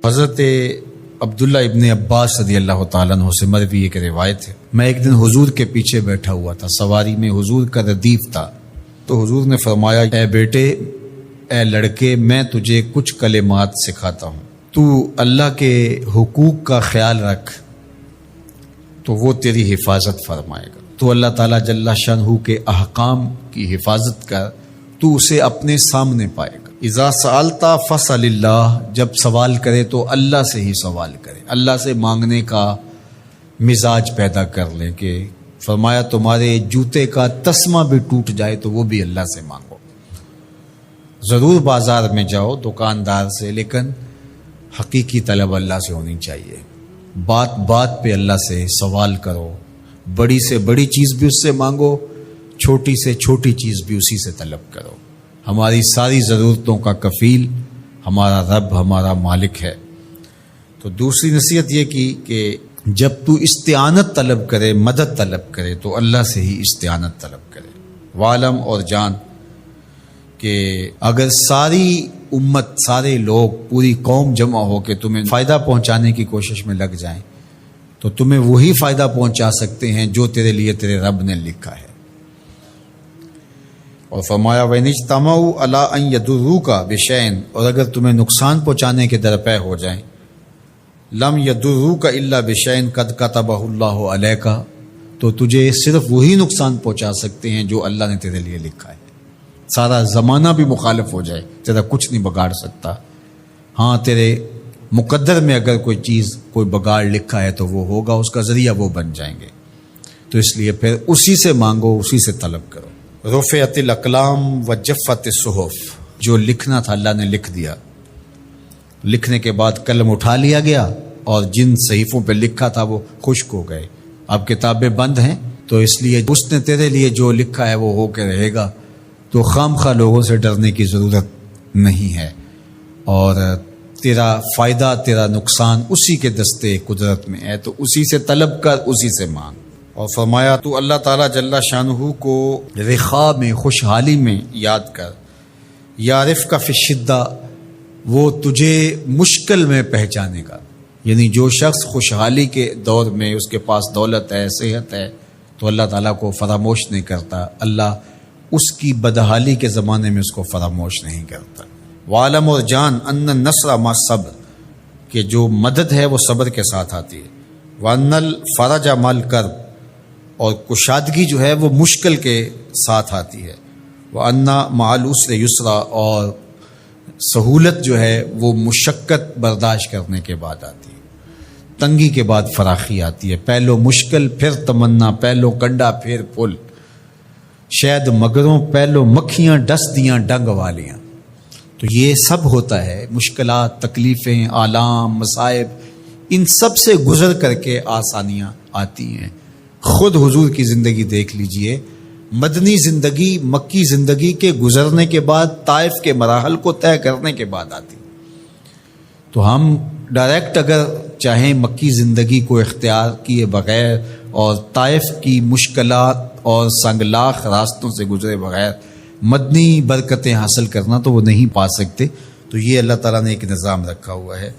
حضرت عبداللہ ابن عباس رضی اللہ تعالیٰ عنہ سے مروی ایک روایت ہے، میں ایک دن حضور کے پیچھے بیٹھا ہوا تھا، سواری میں حضور کا ردیف تھا، تو حضور نے فرمایا، اے بیٹے، اے لڑکے، میں تجھے کچھ کلمات سکھاتا ہوں، تو اللہ کے حقوق کا خیال رکھ تو وہ تیری حفاظت فرمائے گا۔ تو اللہ تعالیٰ جل شانہ کے احکام کی حفاظت کر، تو اسے اپنے سامنے پائے گا۔ اذا سألت فاسأل اللہ، جب سوال کرے تو اللہ سے ہی سوال کرے، اللہ سے مانگنے کا مزاج پیدا کر لیں کہ فرمایا تمہارے جوتے کا تسمہ بھی ٹوٹ جائے تو وہ بھی اللہ سے مانگو۔ ضرور بازار میں جاؤ دکاندار سے، لیکن حقیقی طلب اللہ سے ہونی چاہیے۔ بات بات پہ اللہ سے سوال کرو، بڑی سے بڑی چیز بھی اس سے مانگو، چھوٹی سے چھوٹی چیز بھی اسی سے طلب کرو۔ ہماری ساری ضرورتوں کا کفیل ہمارا رب، ہمارا مالک ہے۔ تو دوسری نصیحت یہ کی کہ جب تو استعانت طلب کرے، مدد طلب کرے، تو اللہ سے ہی استعانت طلب کرے۔ وعلم، اور جان کہ اگر ساری امت، سارے لوگ، پوری قوم جمع ہو کے تمہیں فائدہ پہنچانے کی کوشش میں لگ جائیں تو تمہیں وہی فائدہ پہنچا سکتے ہیں جو تیرے لیے تیرے رب نے لکھا ہے۔ اور فرمایا وَإِنِ اجْتَمَعُوا عَلَىٰ أَن يَضُرُّوكَ بِشَيْءٍ، اور اگر تمہیں نقصان پہنچانے کے درپے ہو جائیں، لَمْ يَضُرُّوكَ إِلَّا بِشَيْءٍ قَدْ كَتَبَهُ اللَّهُ عَلَيْكَ، تو تجھے صرف وہی نقصان پہنچا سکتے ہیں جو اللہ نے تیرے لیے لکھا ہے۔ سارا زمانہ بھی مخالف ہو جائے، تیرا کچھ نہیں بگاڑ سکتا۔ ہاں، تیرے مقدر میں اگر کوئی چیز، کوئی بگاڑ لکھا ہے تو وہ ہوگا، اس کا ذریعہ وہ بن جائیں گے۔ تو اس لیے پھر اسی سے مانگو، اسی سے طلب کرو۔ رفعت الاقلام وجفت الصحف، جو لکھنا تھا اللہ نے لکھ دیا، لکھنے کے بعد قلم اٹھا لیا گیا اور جن صحیفوں پہ لکھا تھا وہ خشک ہو گئے۔ اب کتابیں بند ہیں، تو اس لیے اس نے تیرے لیے جو لکھا ہے وہ ہو کے رہے گا، تو خام خواہ لوگوں سے ڈرنے کی ضرورت نہیں ہے، اور تیرا فائدہ، تیرا نقصان اسی کے دستے قدرت میں ہے، تو اسی سے طلب کر، اسی سے مانگ۔ اور فرمایا تو اللہ تعالیٰ جل شانہ کو رخاء میں، خوشحالی میں یاد کر، یعرفک فی الشدہ، وہ تجھے مشکل میں پہچانے گا۔ یعنی جو شخص خوشحالی کے دور میں اس کے پاس دولت ہے، صحت ہے، تو اللہ تعالیٰ کو فراموش نہیں کرتا، اللہ اس کی بدحالی کے زمانے میں اس کو فراموش نہیں کرتا۔ وعلم، اور جان، ان النصر مع الصبر، کہ جو مدد ہے وہ صبر کے ساتھ آتی ہے۔ وان الفرج مع الکرب، اور کشادگی جو ہے وہ مشکل کے ساتھ آتی ہے۔ وَأَنَّ مَعَ الْعُسْرِ يُسْرًا، اور سہولت جو ہے وہ مشقت برداشت کرنے کے بعد آتی ہے، تنگی کے بعد فراخی آتی ہے۔ پہلو مشکل پھر تمنا، پہلو کنڈا پھر پھول، شاید مگروں پہلو مکھیاں ڈس دیاں ڈنگ والیاں۔ تو یہ سب ہوتا ہے، مشکلات، تکلیفیں، آلام، مصائب، ان سب سے گزر کر کے آسانیاں آتی ہیں۔ خود حضور کی زندگی دیکھ لیجئے، مدنی زندگی مکی زندگی کے گزرنے کے بعد، طائف کے مراحل کو طے کرنے کے بعد آتی۔ تو ہم ڈائریکٹ اگر چاہیں مکی زندگی کو اختیار کیے بغیر اور طائف کی مشکلات اور سنگلاخ راستوں سے گزرے بغیر مدنی برکتیں حاصل کرنا، تو وہ نہیں پا سکتے۔ تو یہ اللہ تعالیٰ نے ایک نظام رکھا ہوا ہے۔